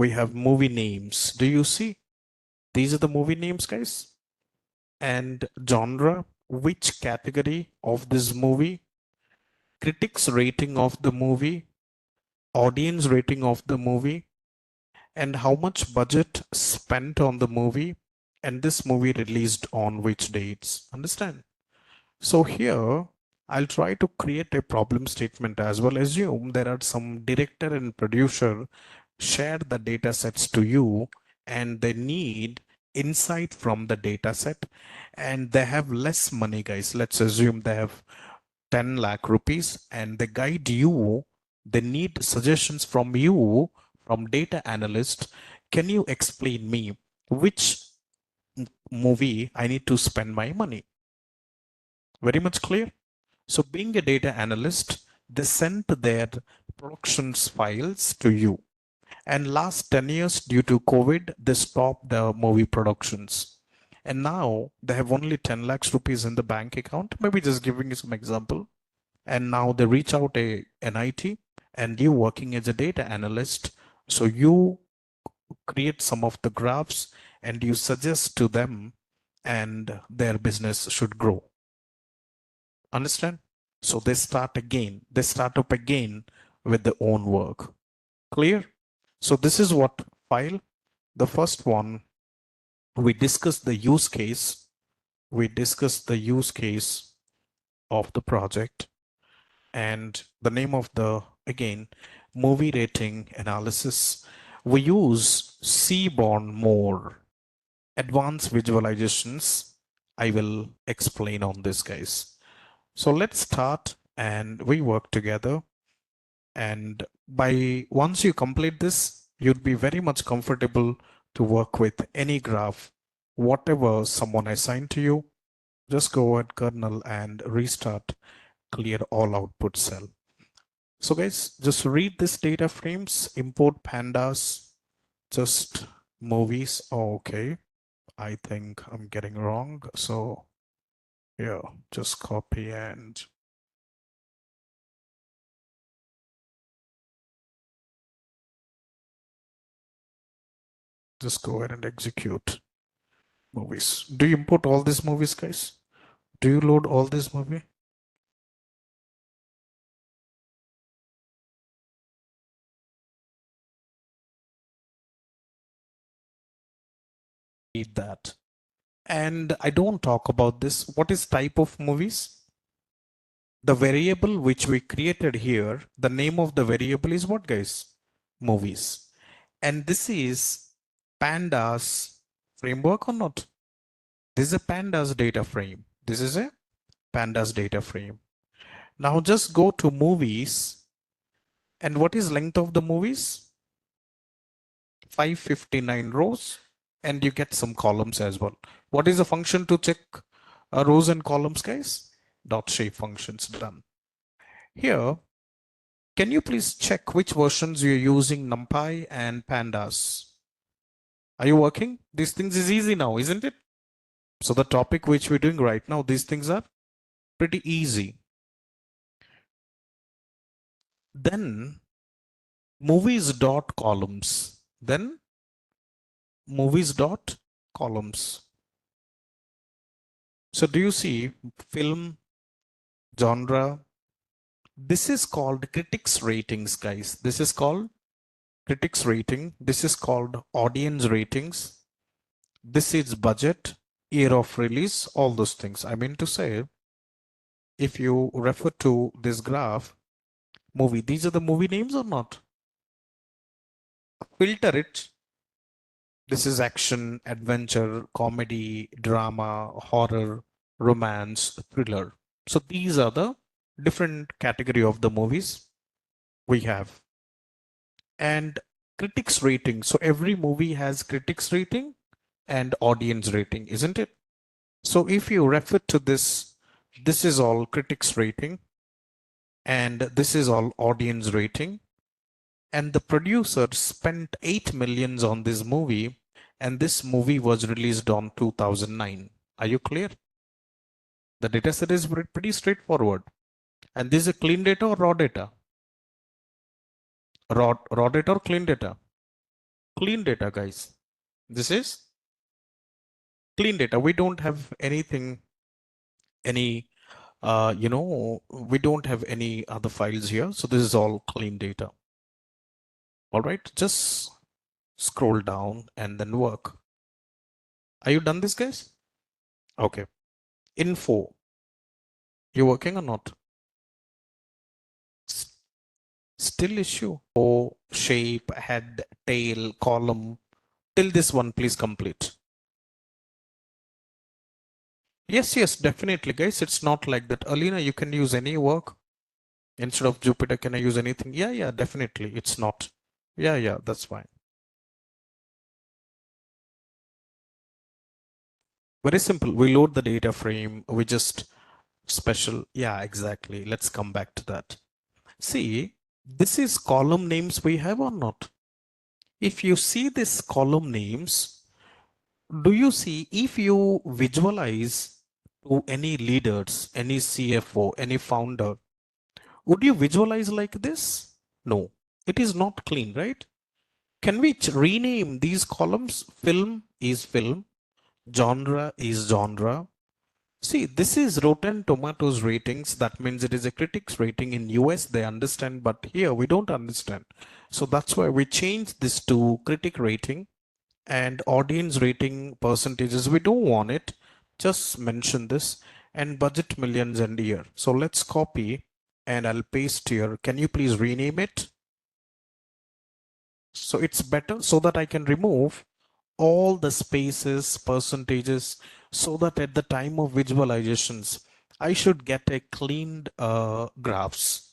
We have movie names. Do you see? These are the movie names, guys. And genre, which category of this movie, critics rating of the movie, audience rating of the movie, and how much budget spent on the movie, and this movie released on which dates. Understand? So here I'll try to create a problem statement as well. Assume there are some director and producer share the data sets to you and they need insight from the data set and they have less money, guys. Let's assume they have 10 lakh rupees and they guide you. They need suggestions from you, from data analyst. Can you explain me which movie I need to spend my money? Very much clear. So being a data analyst, they sent their productions files to you. And last 10 years, due to COVID, they stopped the movie productions. And now they have only 10 lakhs rupees in the bank account. Maybe just giving you some example. And now they reach out a NIT and you working as a data analyst. So you create some of the graphs and you suggest to them and their business should grow. Understand? So they start again. They start up again with their own work. Clear? So this is what file. The first one, we discussed the use case. We discussed the use case of the project and the name of the, again, movie rating analysis. We use Seaborn more. Advanced visualizations. I will explain on this, guys. So let's start and we work together. And by once you complete this, you'd be very much comfortable to work with any graph, whatever someone assigned to you. Just go ahead, kernel, and restart, clear all output cell. So guys, just read this data frames, import pandas, just movies. Oh, okay, I think I'm getting wrong. So yeah, just copy and just go ahead and execute movies. Do you import all these movies, guys? Do you load all this movie? Need that. And I don't talk about this. What is type of movies? The variable which we created here, the name of the variable is what, guys? Movies. And this is pandas framework or not? This is a pandas data frame. This is a pandas data frame. Now just go to movies. And what is length of the movies? 559 rows. And you get some columns as well. What is the function to check rows and columns, guys? Dot shape functions. Done. Here, can you please check which versions you're using, NumPy and pandas? Are you working? These things is easy now, isn't it? So the topic which we're doing right now, these things are pretty easy. Then movies dot columns. Then movies dot columns. So do you see film, genre? This is called critics ratings, guys. This is called critics rating. This is called audience ratings. This is budget, year of release, all those things. I mean to say, if you refer to this graph, movie, these are the movie names or not? Filter it. This is action, adventure, comedy, drama, horror, romance, thriller. So these are the different category of the movies we have. And critics rating. So every movie has critics rating and audience rating, isn't it? So if you refer to this, this is all critics rating and this is all audience rating. And the producer spent 8 millions on this movie and this movie was released on 2009. Are you clear? The data set is pretty straightforward. And this is a clean data or raw data? Raw data or clean data? clean data, guys. This is clean data. We don't have anything, any, we don't have any other files here. So this is all clean data. All right, just scroll down and then work. Are you done this, guys? Okay. Info. You working or not? Still issue. O, shape, head, tail, column. Till this one, please complete. Yes, definitely, guys. It's not like that. Alina, you can use any work. Instead of Jupyter, can I use anything? Yeah, definitely. It's not. Yeah, that's fine. Very simple. We load the data frame. We just special. Yeah, exactly. Let's come back to that. See, this is column names we have or not? If you see this column names, do you see if you visualize to any leaders, any CFO, any founder, would you visualize like this? No, it is not clean, right? Can we rename these columns? Film is film, genre is genre. See, this is Rotten Tomatoes ratings. That means it is a critics rating. In US, they understand, but here we don't understand. So that's why we changed this to critic rating and audience rating percentages. We don't want it. Just mention this and budget millions and year. So let's copy and I'll paste here. Can you please rename it? So it's better so that I can remove all the spaces, percentages, so that at the time of visualizations, I should get a cleaned graphs.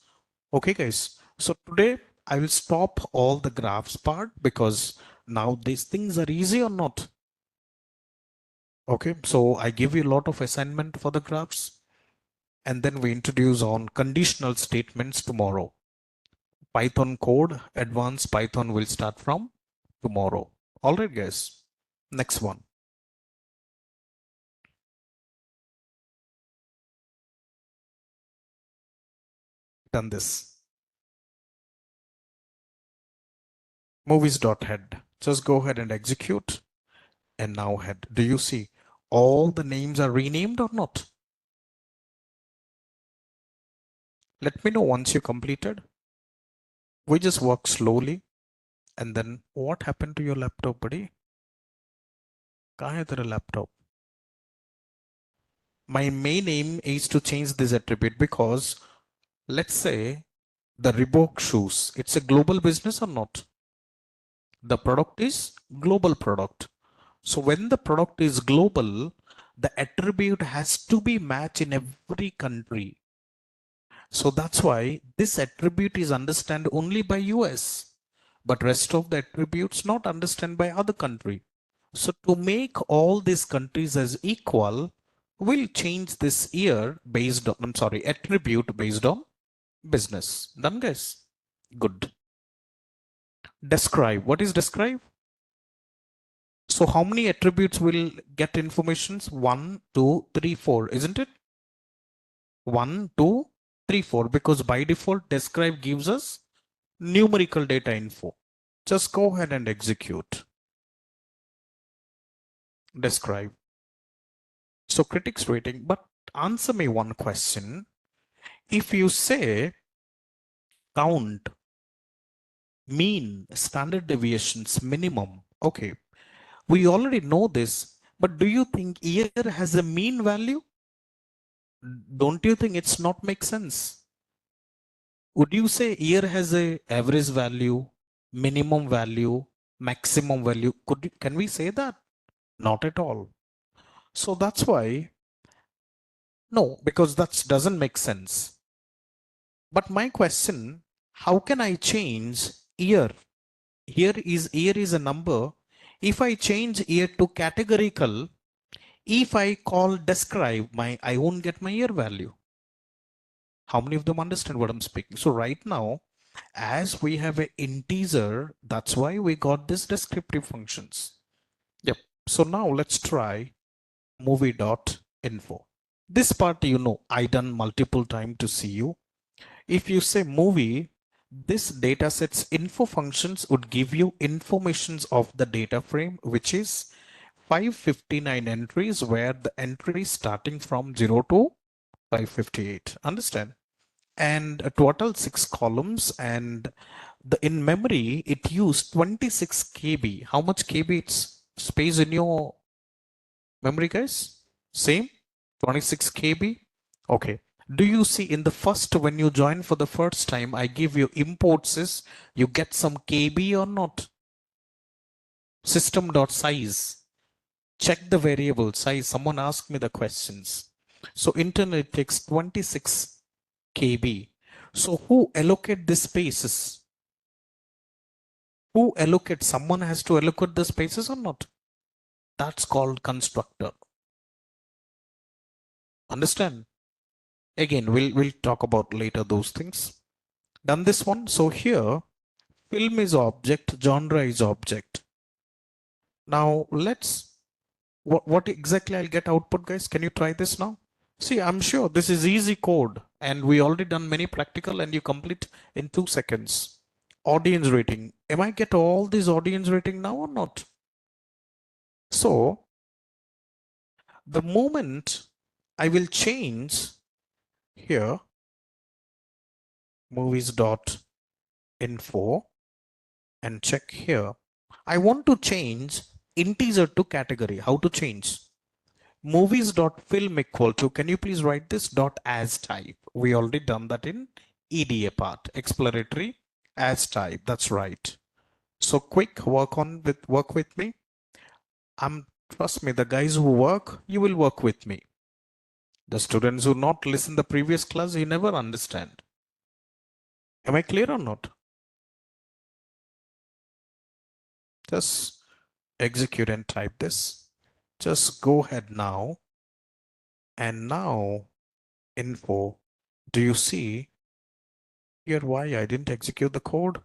Okay, guys. So today I will stop all the graphs part because now these things are easy or not. Okay, so I give you a lot of assignment for the graphs and then we introduce on conditional statements tomorrow. Python code, advanced Python will start from tomorrow. All right, guys. Next one. Done this. Movies.head. Just go ahead and execute. And now head. Do you see all the names are renamed or not? Let me know once you completed. We just work slowly. And then what happened to your laptop, buddy? कहाँ है तेरा laptop? My main aim is to change this attribute because let's say the Reebok shoes, it's a global business or not? The product is global product. So when the product is global, the attribute has to be matched in every country. So that's why this attribute is understood only by US, but rest of the attributes not understood by other country. So to make all these countries as equal, we'll change this year based on, attribute based on business. Done, guys? Good. Describe. What is describe? So how many attributes will get informations? 1, 2, 3, 4, isn't it? 1, 2, 3, 4, because by default describe gives us numerical data info. Just go ahead and execute. Describe. So critics rating, but answer me one question. If you say count, mean, standard deviations, minimum, okay, we already know this, but do you think year has a mean value? Don't you think it's not make sense? Would you say year has a average value, minimum value, maximum value? Can we say that? Not at all. So that's why, no, because that doesn't make sense. But my question, how can I change year? Year is a number. If I change year to categorical, if I call describe, I won't get my year value. How many of them understand what I'm speaking? So right now, as we have an integer, that's why we got this descriptive functions. Yep. So now let's try movie.info. This part, I done multiple times to see you. If you say movie, This data set's info functions would give you informations of the data frame, which is 559 entries, where the entry starting from 0 to 558. Understand? And a total 6 columns, and the in memory it used 26 KB. How much KB it's space in your memory, guys? Same, 26 KB. Okay. Do you see in the first, when you join for the first time, I give you imports is you get some KB or not? System.size. Check the variable size. Someone asked me the questions. So internal it takes 26 KB. So who allocate the spaces? Who allocate? Someone has to allocate the spaces or not? That's called constructor. Understand? Again, we'll talk about later those things. Done this one. So here, film is object, genre is object. Now let's, what exactly I'll get output, guys? Can you try this now? See, I'm sure this is easy code and we already done many practical and you complete in 2 seconds. Audience rating. Am I get all these audience rating now or not? So the moment I will change here, movies.info, and check here. I want to change integer to category. How to change? Movies.film equal to, can you please write this dot as type? We already done that in EDA part, exploratory as type. That's right. So quick work with me. Trust me, the guys who work, you will work with me. The students who not listen the previous class, you never understand. Am I clear or not? Just execute and type this. Just go ahead now. And now info. Do you see here why I didn't execute the code?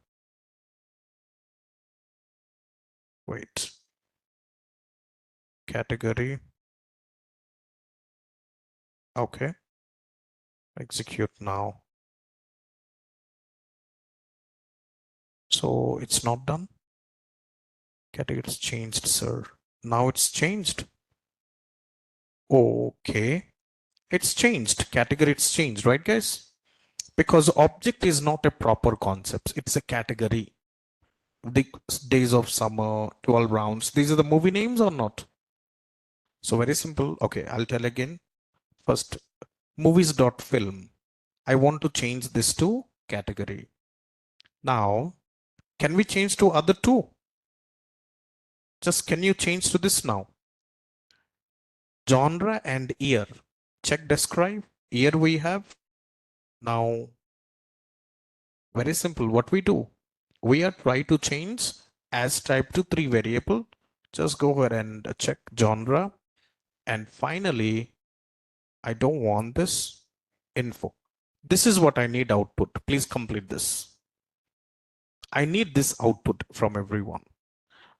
Wait. Category. Okay. Execute now. So it's not done. Category is changed, sir. Now it's changed. Okay. It's changed. Category it's changed, right, guys? Because object is not a proper concept. It's a category. The days of summer, 12 rounds. These are the movie names or not? So very simple. Okay, I'll tell again. First, movies.film. I want to change this to category. Now, can we change to other two? Just can you change to this now? Genre and year. Check describe. Year we have. Now, very simple. What we do? We are trying to change as type to 3 variable. Just go ahead and check genre. And finally, I don't want this info. This is what I need output. Please complete this. I need this output from everyone.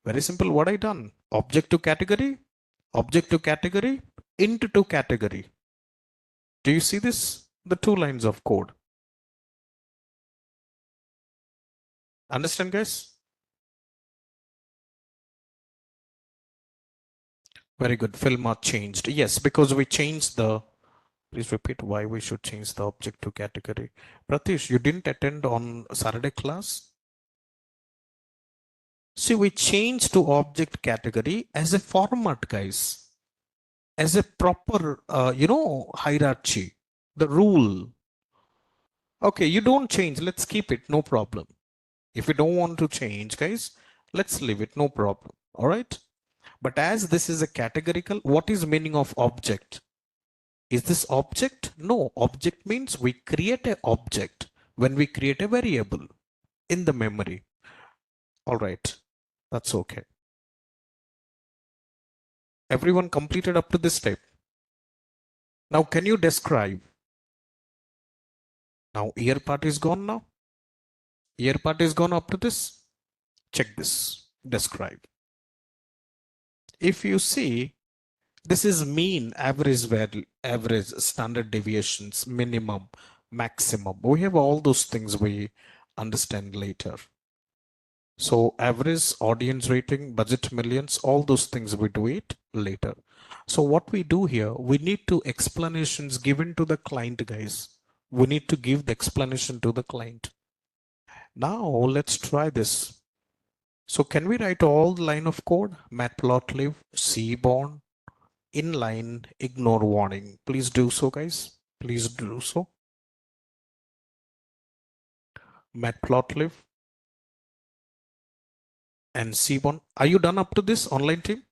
Very simple. What I done? Object to category, int to category. Do you see this? The 2 lines of code. Understand, guys? Very good. Film are changed. Yes, because we changed the, please repeat why we should change the object to category. Pratish, you didn't attend on Saturday class? See, we changed to object category as a format, guys, as a proper, hierarchy, the rule. Okay, you don't change. Let's keep it. No problem. If you don't want to change, guys, let's leave it. No problem. All right. But as this is a categorical, what is meaning of object? Is this object? No, object means we create an object when we create a variable in the memory. All right, that's okay. Everyone completed up to this step. Now, can you describe? Now, ear part is gone now. Ear part is gone up to this. Check this, describe. If you see, this is mean, average value, average, standard deviations, minimum, maximum. We have all those things we understand later. So average, audience rating, budget millions, all those things we do it later. So what we do here, we need to explanations given to the client, guys. We need to give the explanation to the client. Now let's try this. So can we write all the line of code? Matplotlib, Cborn, inline, ignore warning. Please do so, guys. Please do so. Matplotlib and Cborn. Are you done up to this online team?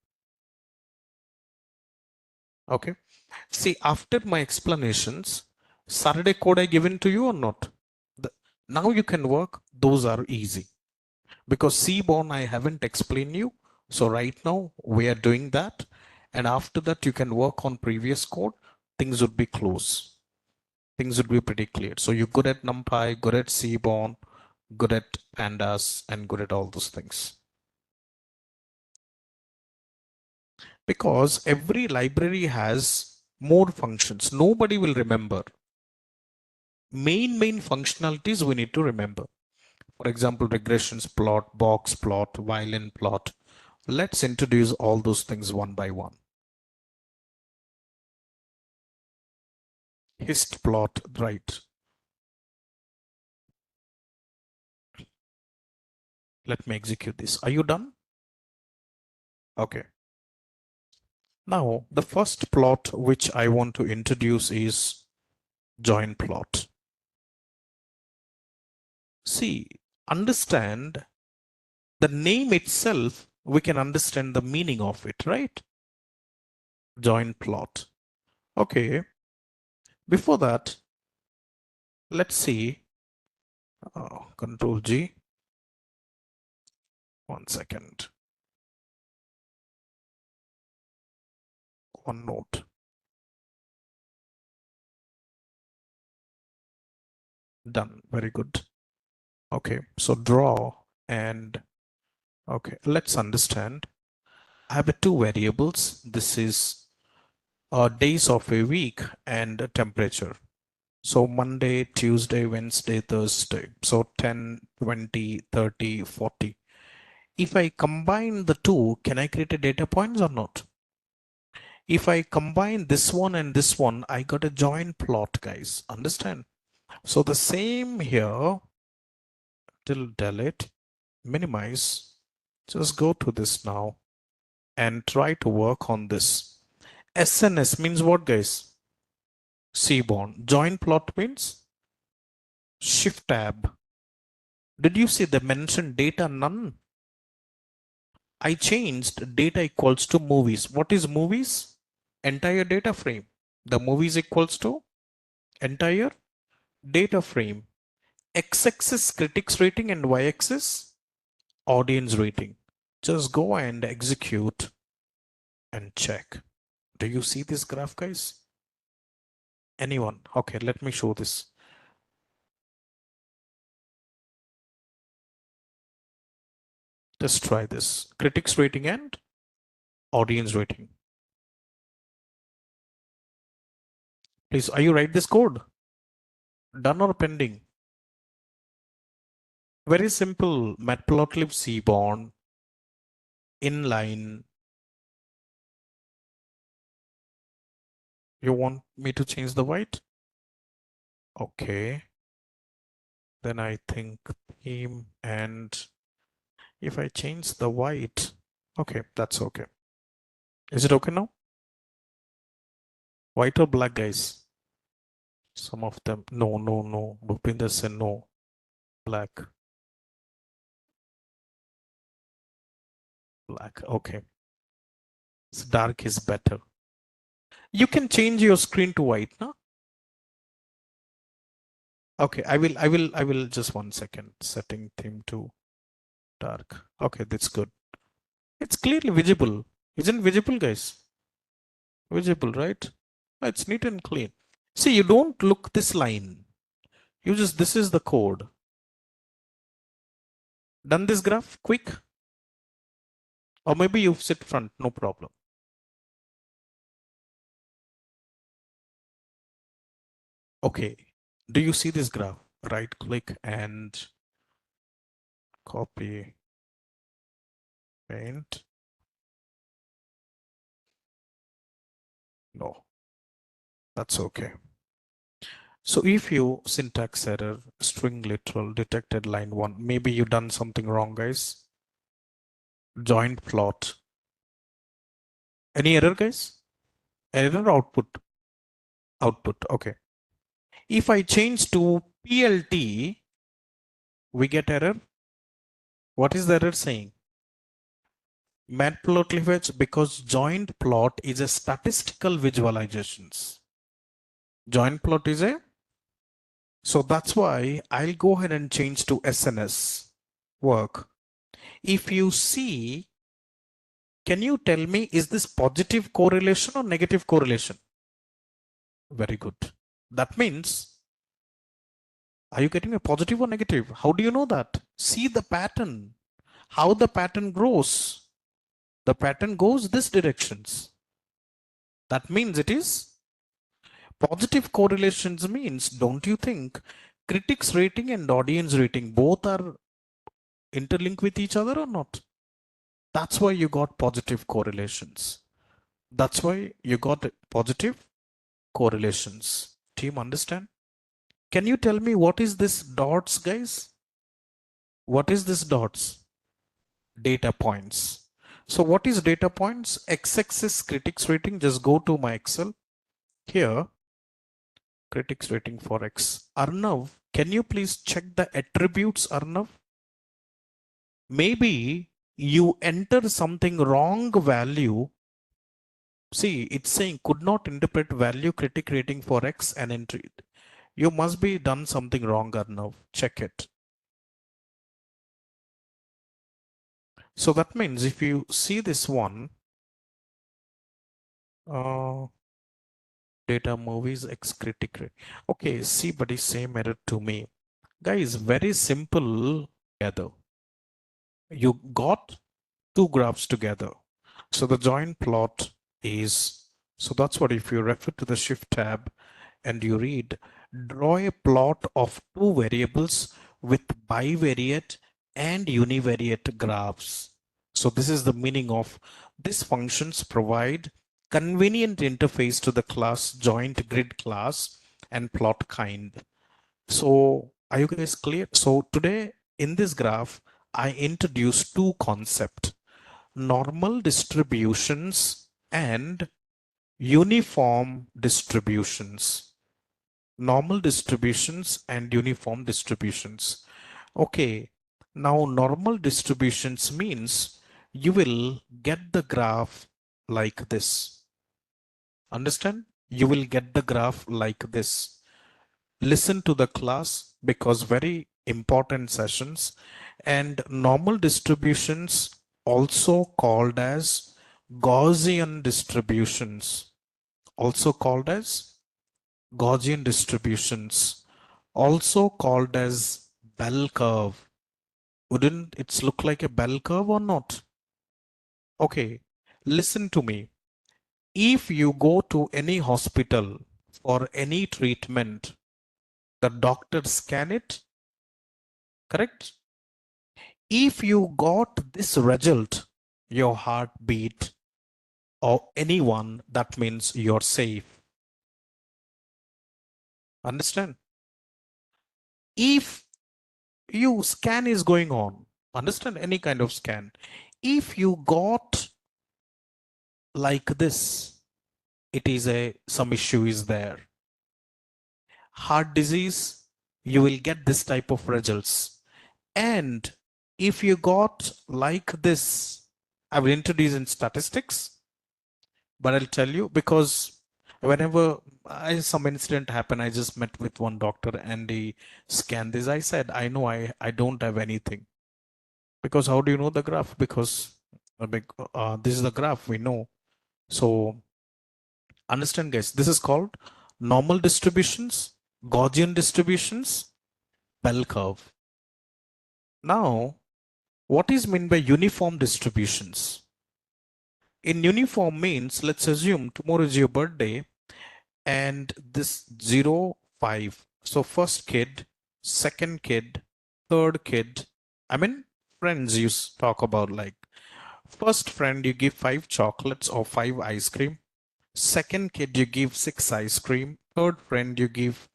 Okay. See, after my explanations, Saturday code I given to you or not? Now you can work. Those are easy because Cborn I haven't explained you. So right now we are doing that. And after that, you can work on previous code. Things would be close. Things would be pretty clear. So you're good at NumPy, good at Cborn, good at pandas, and good at all those things. Because every library has more functions. Nobody will remember. Main functionalities we need to remember. For example, regressions plot, box plot, violin plot. Let's introduce all those things one by one. Hist plot, right. Let me execute this. Are you done? Okay. Now, the first plot which I want to introduce is join plot. See, understand the name itself, we can understand the meaning of it, right? Join plot. Okay. Before that, let's see. Control G. One second. One note. Done. Very good. Okay. So draw and okay. Let's understand. I have two variables. This is days of a week and temperature. So Monday, Tuesday, Wednesday, Thursday. So 10, 20, 30, 40. If I combine the two, can I create a data points or not? If I combine this one and this one, I got a join plot, guys. Understand? So the same here, till delete, minimize. Just go to this now and try to work on this. SNS means what, guys? Cborn. Join plot means shift tab. Did you see the mention data none? I changed data equals to movies. What is movies? Entire data frame. The movies equals to entire data frame. X-axis critics rating and Y-axis audience rating. Just go and execute and check. Do you see this graph, guys? Anyone? Okay, let me show this. Let's try this. Critics rating and audience rating. Please, are you write this code? Done or pending? Very simple. Matplotlib Cborn, inline. You want me to change the white? Okay. Then I think theme and if I change the white, okay, that's okay. Is it okay now? White or black, guys? Some of them, no. Bhupinder said no, black, okay. So dark is better. You can change your screen to white, no? Okay, I will just 1 second. Setting theme to dark. Okay, that's good. It's clearly visible. Isn't visible, guys? Visible, right? It's neat and clean. See, you don't look this line. You just, this is the code. Done this graph quick? Or maybe you sit front, no problem. Okay. Do you see this graph? Right click and Copy, paint. No, that's okay. So if you syntax error, string literal, detected line 1, maybe you done something wrong, guys. Joint plot. Any error, guys? Error output. Output. Okay. If I change to PLT, we get error. What is the error saying? Matplotlib because joint plot is a statistical visualizations. Joint plot is a, so that's why I'll go ahead and change to SNS work. If you see, can you tell me, is this positive correlation or negative correlation? Very good. That means, are you getting a positive or negative? How do you know that? See the pattern, how the pattern grows. The pattern goes this directions. That means it is positive correlations means, don't you think critics rating and audience rating both are interlinked with each other or not? That's why you got positive correlations. That's why you got positive correlations. Team, understand? Can you tell me what is this dots, guys? What is this dots? Data points. So what is data points? X-axis critics rating. Just go to my Excel. Here, critics rating for X. Arnav, can you please check the attributes, Arnav? Maybe you enter something wrong value. See, it's saying could not interpret value critic rating for X and enter it. You must be done something wrong, Arnav. Check it. So that means if you see this one, data movies X critic rate. Okay, see, buddy, same error to me. Guys, very simple together. You got two graphs together. So the joint plot is, so that's what if you refer to the shift tab and you read, draw a plot of two variables with bivariate and univariate graphs. So this is the meaning of these functions provide convenient interface to the class joint grid class and plot kind. So are you guys clear? So today in this graph, I introduced two concepts, normal distributions and uniform distributions. Normal distributions and uniform distributions. Okay, now normal distributions means you will get the graph like this. Understand? You will get the graph like this. Listen to the class because very important sessions. And normal distributions also called as Gaussian distributions, also called as Gaussian distributions, also called as bell curve. Wouldn't it look like a bell curve or not? Okay, listen to me. If you go to any hospital for any treatment, the doctor scan it, correct? If you got this result, your heartbeat or anyone, that means you're safe. Understand? If you scan is going on, understand, any kind of scan, if you got like this, it is a some issue is there. Heart disease, you will get this type of results. And if you got like this, I will introduce in statistics, but I'll tell you because whenever some incident happened, I just met with one doctor and he scanned this. I said, I know I don't have anything. Because how do you know the graph? Because this is the graph we know. So understand, guys, this is called normal distributions, Gaussian distributions, bell curve. Now, what is meant by uniform distributions? In uniform means, let's assume tomorrow is your birthday and this 0, 5. So first kid, second kid, third kid, I mean friends you talk about, like first friend you give 5 chocolates or 5 ice cream. Second kid you give 6 ice cream. Third friend you give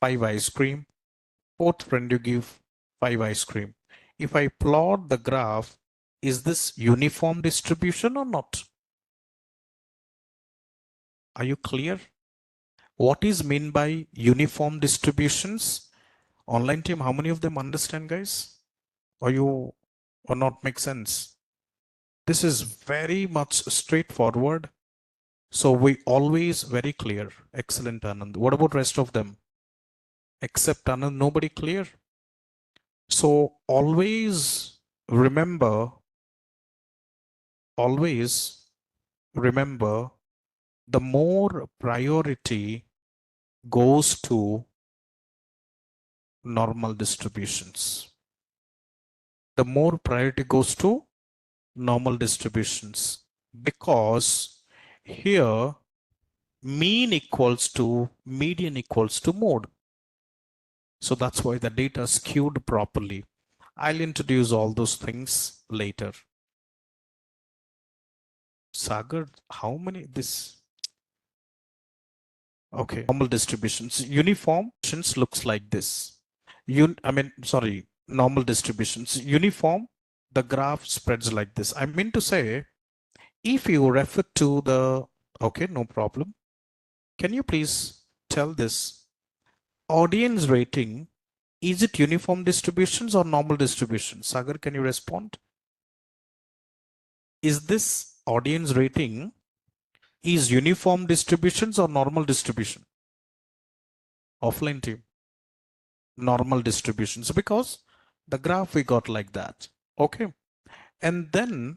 5 ice cream. Fourth friend you give 5 ice cream. If I plot the graph, is this uniform distribution or not? Are you clear? What is meant by uniform distributions? Online team, how many of them understand, guys? Or not make sense? This is very much straightforward. So we always very clear. Excellent, Anand. What about rest of them? Except Anand, nobody clear. So remember, always remember, the more priority goes to normal distributions. The more priority goes to normal distributions, because here mean equals to median equals to mode. So that's why the data is skewed properly. I'll introduce all those things later. Sagar, how many this? Okay, normal distributions. Uniform distributions looks like this. Normal distributions. Uniform, the graph spreads like this. I mean to say, if you refer to the, okay, no problem. Can you please tell this? Audience rating, is it uniform distributions or normal distributions? Sagar, can you respond? Is this audience rating is uniform distributions or normal distribution? Offline team. Normal distributions, because the graph we got like that. Okay. And then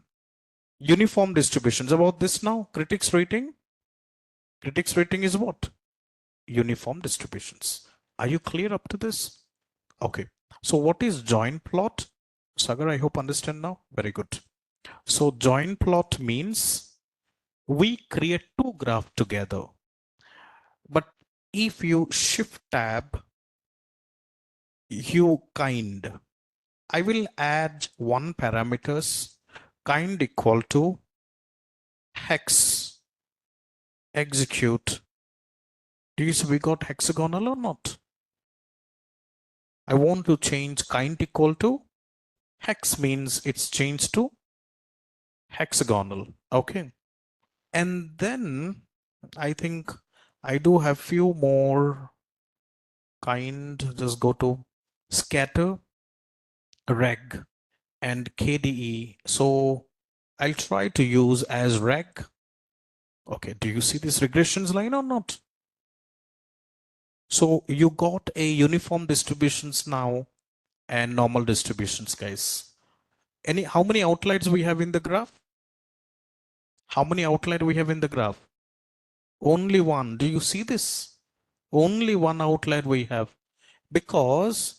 uniform distributions about this now. Critics rating. Critics rating is what? Uniform distributions. Are you clear up to this? Okay. So what is join plot? Sagar, I hope understand now. Very good. So join plot means we create two graphs together. But if you shift tab, you kind, I will add one parameters, kind equal to hex, execute. Do you see we got hexagonal or not? I want to change kind equal to hex, means it's changed to hexagonal. Okay. And then I think I do have few more kind. Just go to scatter, reg, and KDE. So I'll try to use as reg. Okay, do you see this regressions line or not? So you got a uniform distributions now and normal distributions, guys. How many outliers we have in the graph? How many outliers we have in the graph? Only one. Do you see this? Only one outlier we have. Because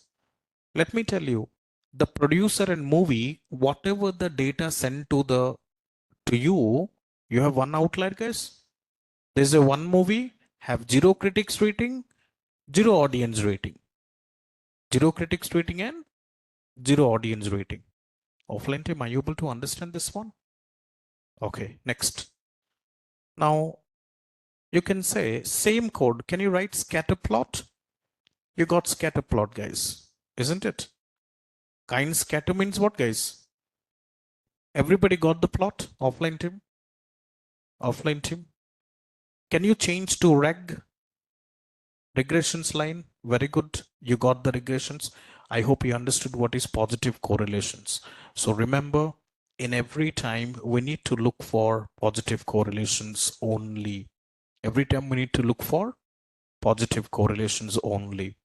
let me tell you, the producer and movie, whatever the data sent to you, you have one outlier, guys. There's a one movie, have 0 critics rating, 0 audience rating. 0 critics rating and 0 audience rating. Offline team, are you able to understand this one? Okay, next. Now, you can say same code. Can you write scatter plot? You got scatter plot, guys, isn't it? Kind scatter means what, guys? Everybody got the plot? Offline team? Offline team? Can you change to reg? Regressions line? Very good. You got the regressions. I hope you understood what is positive correlations. So remember, in every time we need to look for positive correlations only. Every time we need to look for positive correlations only.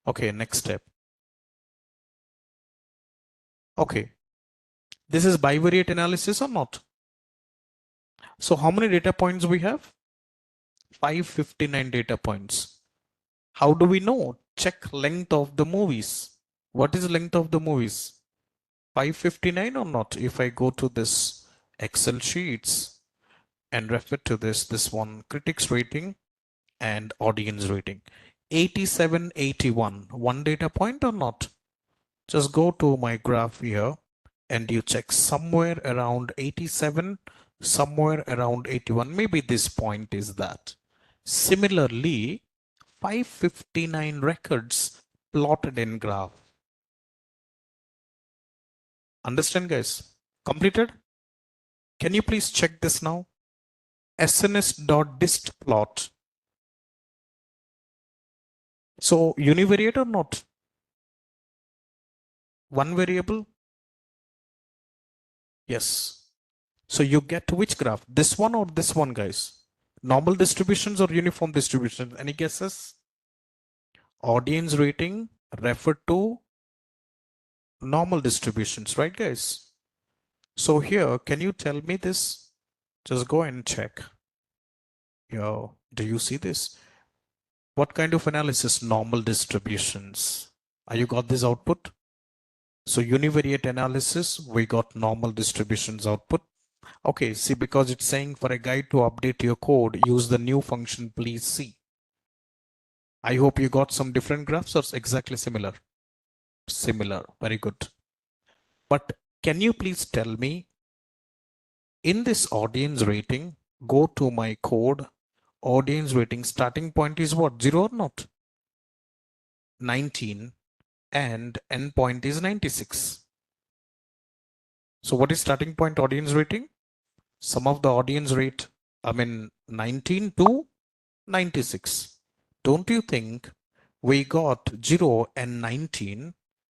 Okay, next step. Okay, this is bivariate analysis or not? So how many data points we have? 559 data points. How do we know? Check length of the movies. What is length of the movies? 559 or not? If I go to this Excel sheets and refer to this one, critics rating and audience rating, 87, 81, one data point or not? Just go to my graph here. and you check somewhere around 87, somewhere around 81. Maybe this point is that. Similarly, 559 records plotted in graph. Understand, guys? Completed? Can you please check this now? sns.dist plot. So univariate or not? One variable? Yes. So you get which graph? This one or this one, guys? Normal distributions or uniform distributions? Any guesses? Audience rating referred to normal distributions, right, guys? So here, can you tell me this? Just go and check. Yo, do you see this? What kind of analysis? Normal distributions. Are you got this output? So univariate analysis, we got normal distributions output. Okay, see, because it's saying for a guide to update your code, use the new function, please see. I hope you got some different graphs or exactly similar. Similar, very good. But can you please tell me, in this audience rating, go to my code, audience rating starting point is what? 0 or not? 19 and endpoint is 96. So what is starting point audience rating? Sum of the audience rate, 19 to 96. Don't you think we got 0 and 19?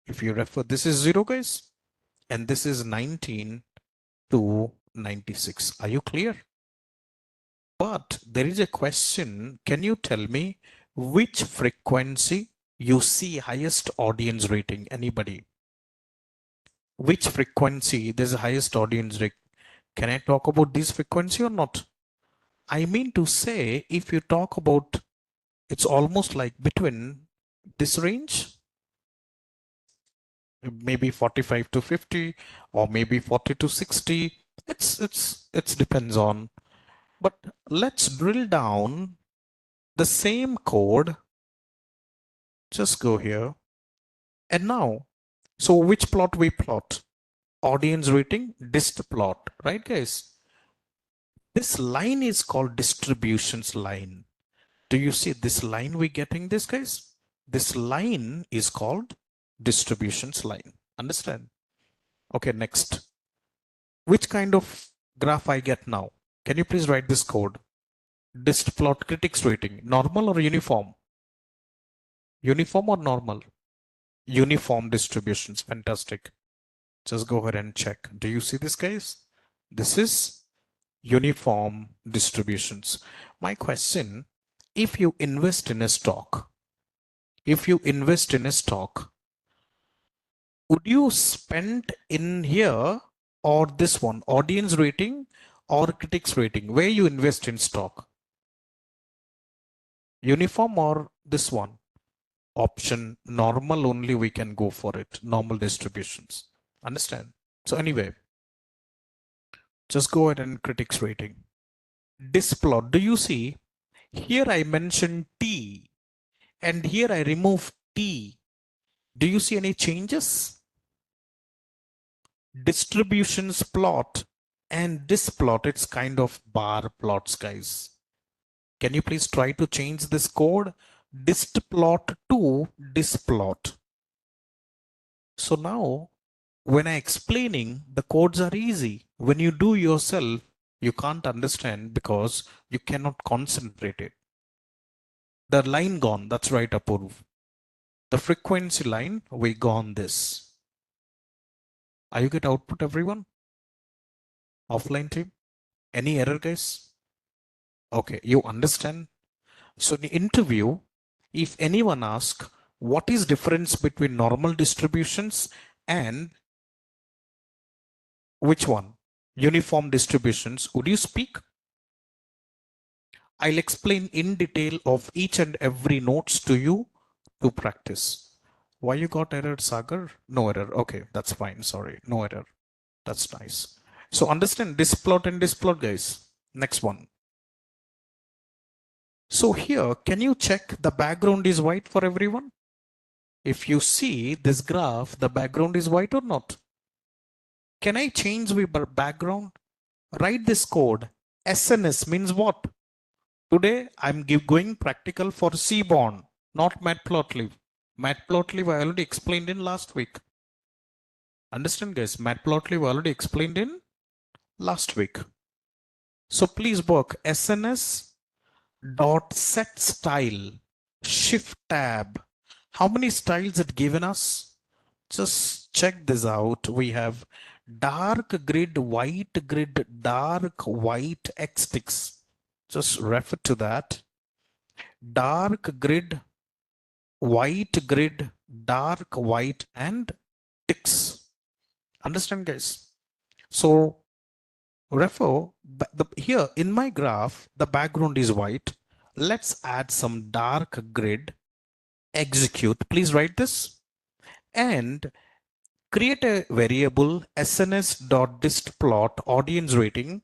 If you refer, this is 0, guys, and this is 19 to 96. Are you clear? But there is a question. Can you tell me which frequency you see highest audience rating? Anybody? Which frequency there's the highest audience rating? Can I talk about this frequency or not? I mean to say, if you talk about, it's almost like between this range, maybe 45 to 50, or maybe 40 to 60. It depends on. But let's drill down the same code. Just go here. And now, so which plot we plot? Audience rating, dist plot, right, guys? This line is called distributions line. Do you see this line we getting this, guys? This line is called distributions line. Understand? Okay, next. Which kind of graph I get now? Can you please write this code? Dist plot critics rating, normal or uniform? Uniform or normal? Uniform distributions, fantastic. Just go ahead and check. Do you see this, guys? This is uniform distributions. My question, if you invest in a stock, would you spend in here or this one, audience rating or critics rating? Where you invest in stock? Uniform or this one? Option normal only, we can go for it. Normal distributions. Understand? So anyway, just go ahead and critics rating. Displot. Do you see? Here I mentioned T and here I remove T. Do you see any changes? Distributions plot and this plot, it's kind of bar plots, guys. Can you please try to change this code? Dist plot to displot. So now when I explaining, the codes are easy. When you do yourself, you can't understand because you cannot concentrate it. The line gone, that's right, Apurv. The frequency line, we gone this. Are you get output, everyone? Offline team? Any error, guys? Okay, you understand? So in the interview, if anyone asks, what is difference between normal distributions and which one? Uniform distributions, would you speak? I'll explain in detail of each and every notes to you to practice. Why you got error, Sagar? No error. Okay, that's fine. Sorry, no error. That's nice. So understand this plot and this plot, guys. Next one. So here, can you check the background is white for everyone? If you see this graph, the background is white or not? Can I change the background? Write this code. SNS means what? Today I'm going practical for Seaborn, not Matplotlib. Matplotlib I already explained in last week. Understand guys? Matplotlib I already explained in last week. So please work SNS dot set style, shift tab. How many styles it given us? Just check this out. We have dark grid, white grid, dark white X ticks. Just refer to that. Dark grid, dark white and ticks. Understand guys? So refer here in my graph, the background is white. Let's add some dark grid, execute. Please write this and create a variable sns.distplot audience rating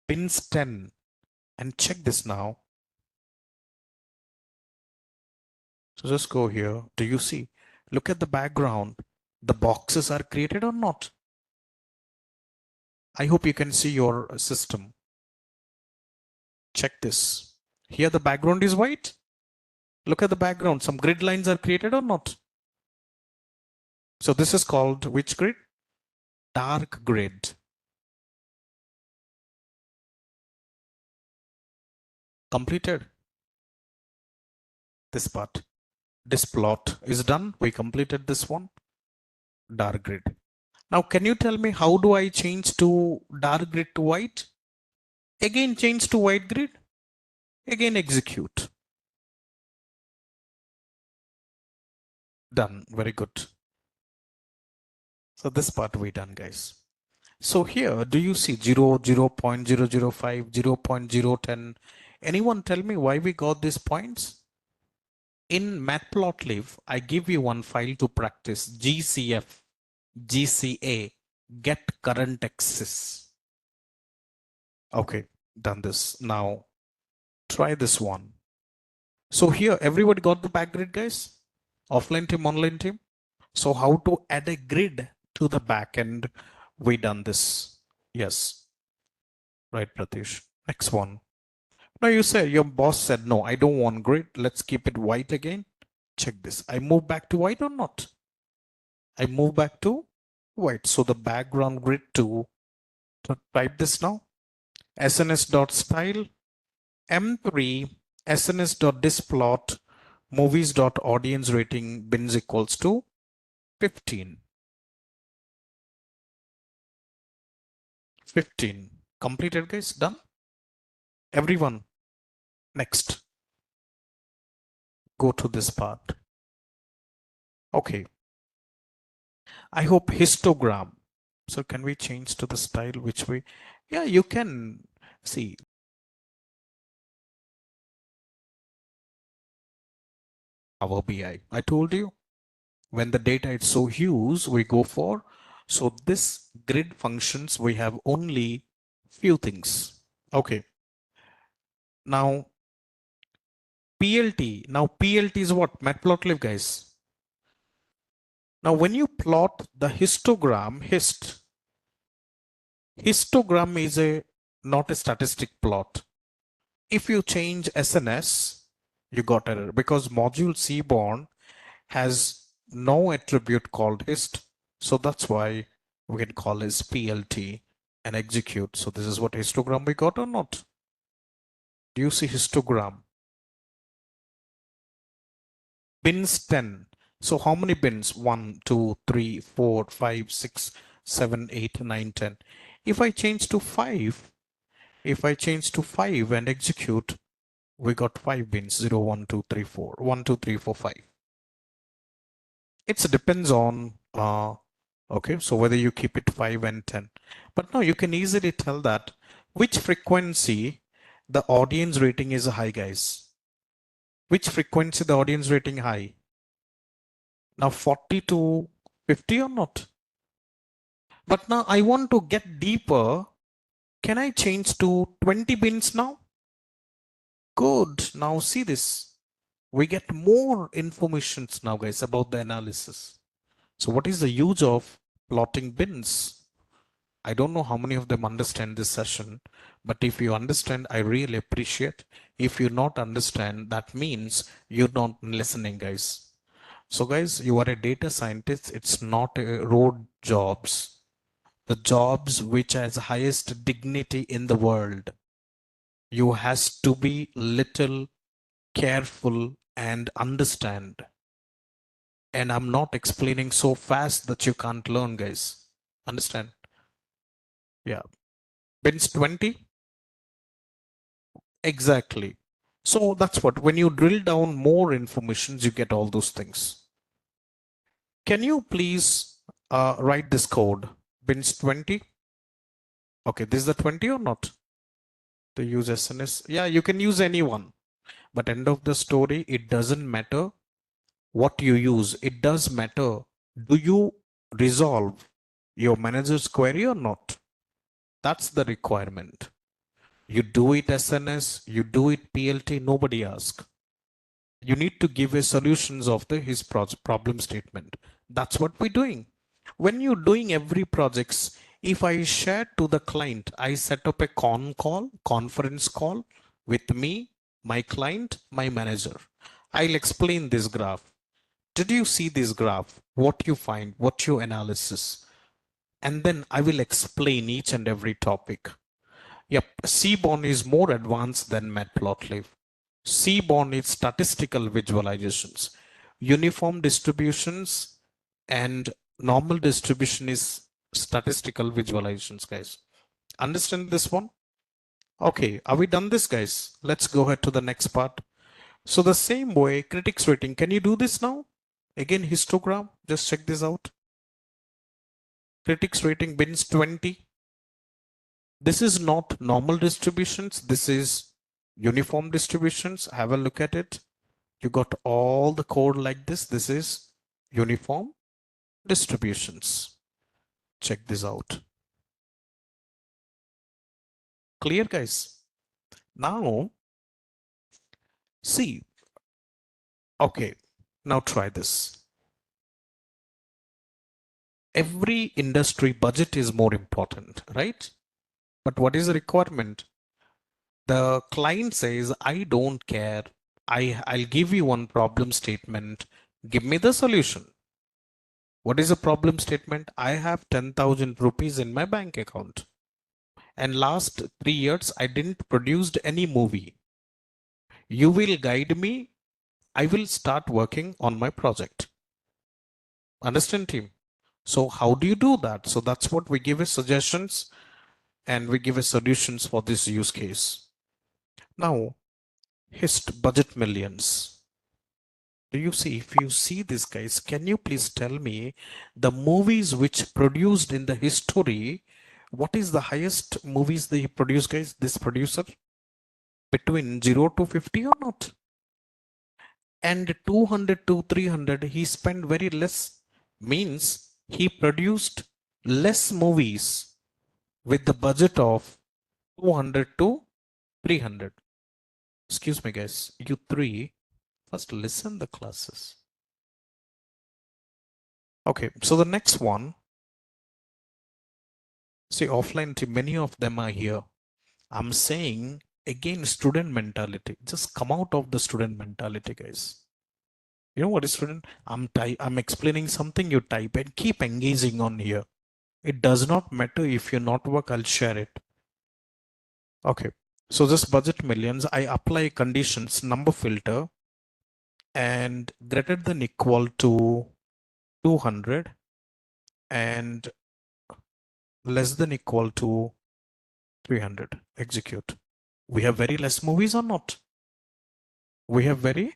pins 10 and check this now. So just go here. Do you see? Look at the background. The boxes are created or not? I hope you can see your system. Check this. Here the background is white. Look at the background. Some grid lines are created or not? So this is called which grid? Dark grid. Completed. This part. This plot is done. We completed this one. Dark grid. Now can you tell me how do I change to dark grid to white? Again change to white grid. Again execute. Done. Very good. So this part we done guys. So here do you see 0, 0 0.005, 0 0.010? Anyone tell me why we got these points? In Matplotlib, I give you one file to practice, GCF, GCA, get current axis. Okay, done this. Now try this one. So here everybody got the back grid guys? Offline team, online team. So how to add a grid to the back end? We done this. Yes. Right, Pratish. Next one. Now you said your boss said, no, I don't want grid. Let's keep it white again. Check this. I move back to white or not? I move back to white. So the background grid to type this now. sns.style m3 sns.displot movies.audience rating bins equals to 15. 15. Completed guys. Done. Everyone. Next. Go to this part. Okay. I hope histogram. So can we change to the style which we, yeah, you can see. Power BI. I told you when the data is so huge, we go for. So this grid functions, we have only few things. Okay. Now PLT. Now PLT is what? Matplotlib guys. Now when you plot the histogram, histogram is not a statistic plot. If you change SNS, you got error because module Seaborn has no attribute called hist. So that's why we can call this PLT and execute. So this is what histogram we got or not? Do you see histogram? Bins 10. So how many bins? 1, 2, 3, 4, 5, 6, 7, 8, 9, 10. If I change to 5, and execute, we got 5 bins. 0, 1, 2, 3, 4. 1, 2, 3, 4, 5. It depends on, okay, so whether you keep it 5 and 10. But now you can easily tell that which frequency the audience rating is high, guys. Which frequency the audience rating high? Now 40 to 50 or not? But now I want to get deeper. Can I change to 20 bins now? Good. Now see this. We get more informations now, guys, about the analysis. So what is the use of plotting bins? I don't know how many of them understand this session, but if you understand, I really appreciate. If you not understand, that means you're not listening, guys. So guys, you are a data scientist. It's not a road jobs. The jobs which has highest dignity in the world. You has to be little careful and understand. And I'm not explaining so fast that you can't learn, guys. Understand? Yeah. Bins 20? Exactly. So that's what, when you drill down more informations, you get all those things. Can you please write this code? Bins 20? Okay, this is the 20 or not? To use SNS? Yeah, you can use anyone. But end of the story, it doesn't matter what you use. It does matter. Do you resolve your manager's query or not? That's the requirement. You do it SNS, you do it PLT, nobody asks. You need to give a solutions of his problem statement. That's what we're doing. When you're doing every projects, if I share to the client, I set up a conference call with me, my client, my manager. I'll explain this graph. Did you see this graph? What you find, what your analysis? And then I will explain each and every topic. Yep, Seaborn is more advanced than Matplotlib. Seaborn is statistical visualizations. Uniform distributions and normal distribution is statistical visualizations, guys. Understand this one? Okay, are we done this, guys? Let's go ahead to the next part. So the same way, critics rating. Can you do this now? Again, histogram. Just check this out. Critics rating bins 20. This is not normal distributions. This is uniform distributions. Have a look at it. You got all the code like this. This is uniform distributions. Check this out. Clear, guys? Now, see. Okay, now try this. Every industry budget is more important, right? But what is the requirement? The client says, I don't care. I'll give you one problem statement. Give me the solution. What is the problem statement? I have 10,000 rupees in my bank account. And last 3 years, I didn't produce any movie. You will guide me. I will start working on my project. Understand, team? So how do you do that? So that's what we give as suggestions and we give as solutions for this use case. Now, HIST budget millions. Do you see? If you see this, guys, can you please tell me the movies which produced in the history? What is the highest movies they produce, guys? This producer between 0 to 50 or not? And 200 to 300, he spent very less. Means he produced less movies with the budget of 200 to 300. Excuse me, guys. You three, first listen the classes. Okay, so the next one, see, offline team, many of them are here. I'm saying again, student mentality. Just come out of the student mentality, guys. You know what is student? I'm explaining something, you type and keep engaging on here. It does not matter if you not work, I'll share it. Okay. So this budget millions, I apply conditions, number filter, and greater than equal to 200 and less than equal to 300. Execute. We have very less movies or not? We have very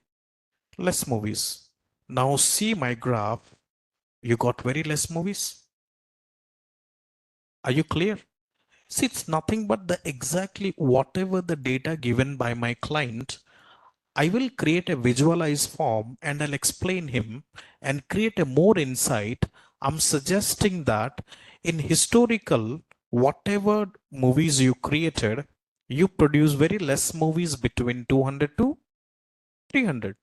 less movies. Now see my graph. You got very less movies. Are you clear? See, it's nothing but the exactly whatever the data given by my client, I will create a visualized form and I'll explain him and create a more insight. I'm suggesting that in historical, whatever movies you created, you produce very less movies between 200 to 300.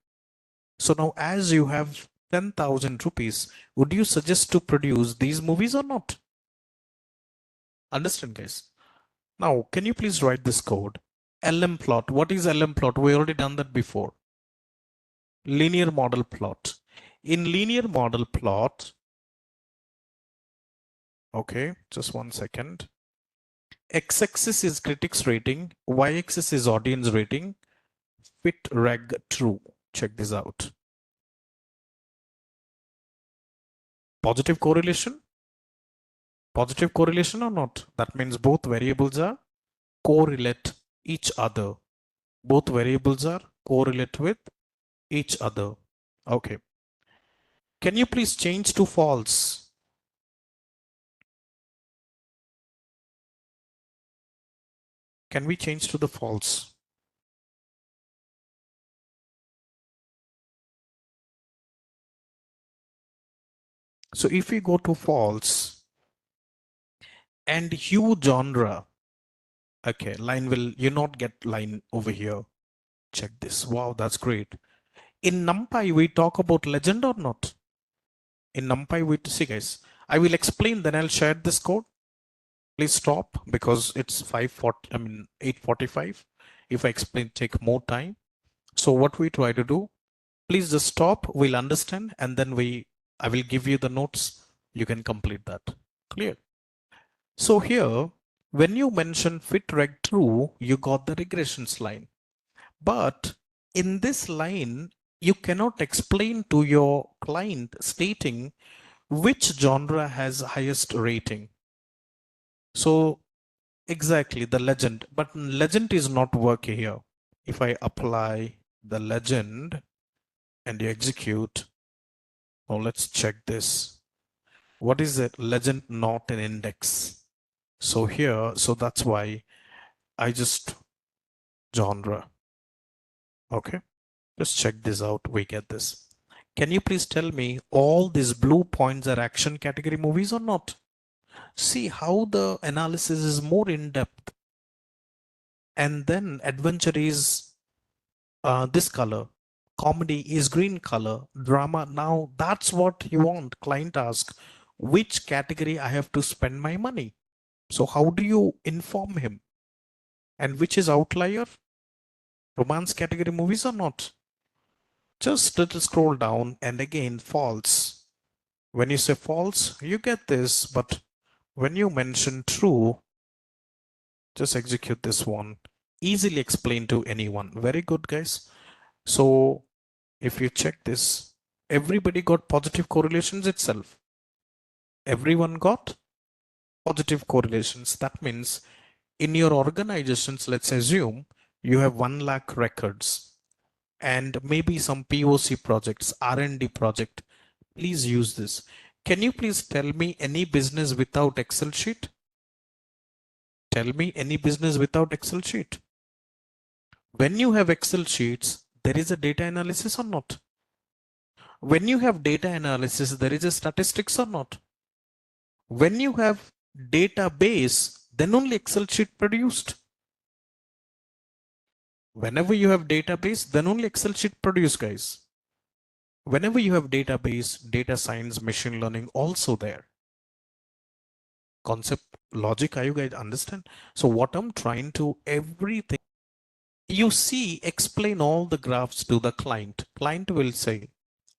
So now as you have 10,000 rupees, would you suggest to produce these movies or not? Understand, guys? Now, can you please write this code? LM plot. What is LM plot? We already done that before. Linear model plot. In linear model plot, okay, just 1 second. X-axis is critics rating, Y-axis is audience rating, fit reg true. Check this out. Positive correlation? Positive correlation or not? That means both variables are correlate each other. Both variables are correlate with each other. Okay. Can you please change to false? Can we change to the false? So if we go to false and hue genre, okay, line will, you not get line over here. Check this. Wow, that's great. In NumPy, we talk about legend or not? In NumPy, we see, guys, I will explain, then I'll share this code. Please stop because it's 5:40, I mean 8:45. If I explain, take more time. So what we try to do, please just stop, we'll understand, and then I will give you the notes. You can complete that. Clear? So here, when you mention fit reg true, you got the regressions line. But in this line, you cannot explain to your client stating which genre has highest rating. So exactly the legend, but legend is not work here. If I apply the legend and you execute, now let's check this. What is it? Legend not an index. So here, so that's why I just genre. Okay, just check this out. We get this. Can you please tell me all these blue points are action category movies or not? See how the analysis is more in depth. And then adventure is this color, comedy is green color, drama. Now that's what you want. Client asks, which category I have to spend my money? So how do you inform him? And which is outlier? Romance category movies or not? Just little scroll down and again false. When you say false, you get this, but when you mention true, just execute this one. Easily explain to anyone. Very good, guys. So if you check this, everybody got positive correlations itself. Everyone got positive correlations. That means in your organizations, let's assume you have 1 lakh records and maybe some POC projects, R&D project. Please use this. Can you please tell me any business without Excel sheet? Tell me any business without Excel sheet. When you have Excel sheets, there is a data analysis or not? When you have data analysis, there is a statistics or not? When you have database, then only Excel sheet produced. Whenever you have database, then only Excel sheet produced, guys. Whenever you have database, data science, machine learning also there. Concept, logic, are you guys understand? So what I'm trying to, everything you see, explain all the graphs to the client. Client will say,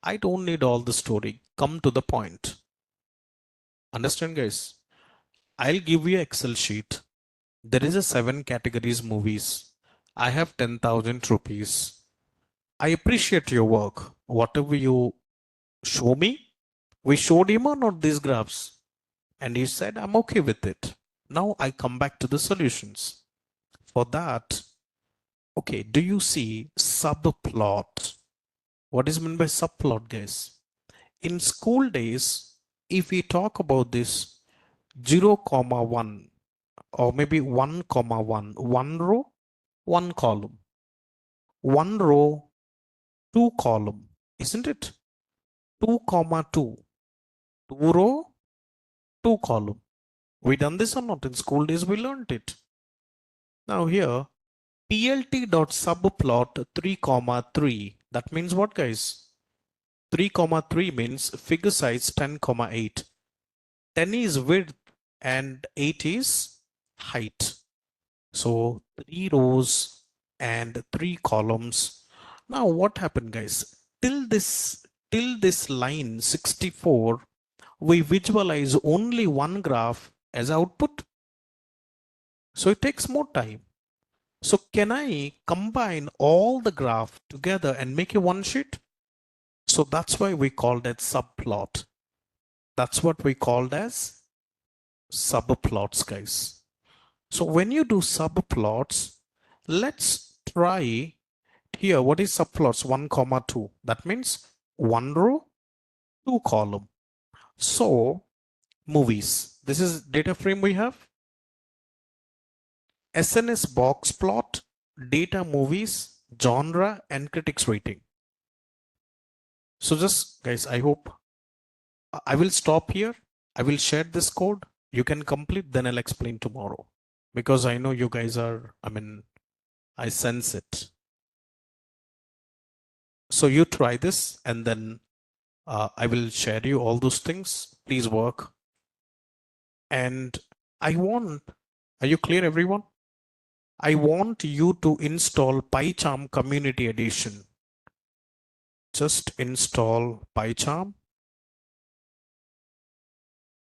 I don't need all the story. Come to the point. Understand, guys? I'll give you Excel sheet. There is a 7 categories movies. I have 10,000 rupees. I appreciate your work. Whatever you show me, we showed him or not these graphs. And he said, I'm okay with it. Now I come back to the solutions. For that, okay, do you see subplot? What is meant by subplot, guys? In school days, if we talk about this 0, 1, or maybe 1, 1, one row, one column, one row, two column, isn't it? 2, 2, two row, two column. We done this or not? In school days, we learned it. Now here, plt.subplot 3, 3. That means what, guys? 3, 3 means figure size 10, 8. 10 is width, and 8 is height. So 3 rows and 3 columns. Now what happened, guys? Till this line 64, we visualize only one graph as output. So it takes more time. So can I combine all the graph together and make a one sheet? So that's why we called it subplot. That's what we called as subplots, guys. So when you do subplots, let's try here. What is subplots? 1 comma 2. That means 1 row, 2 column. So movies. This is data frame we have. SNS box plot, data movies, genre, and critics rating. So just guys, I hope I will stop here. I will share this code. You can complete, then I'll explain tomorrow. Because I know you guys are, I sense it. So you try this and then I will share you all those things. Please work. And are you clear, everyone? I want you to install PyCharm Community Edition. Just install PyCharm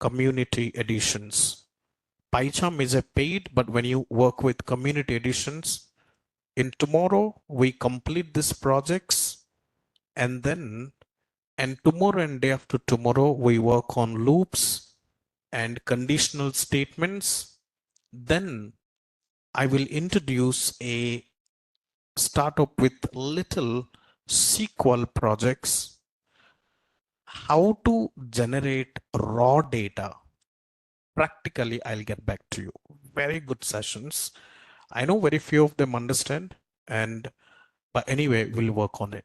Community Editions. PyCharm is a paid, but when you work with Community Editions, in tomorrow we complete these projects, and tomorrow and day after tomorrow we work on loops and conditional statements. Then I will introduce a startup with little SQL projects, how to generate raw data. Practically, I'll get back to you. Very good sessions. I know very few of them understand, but anyway, we'll work on it.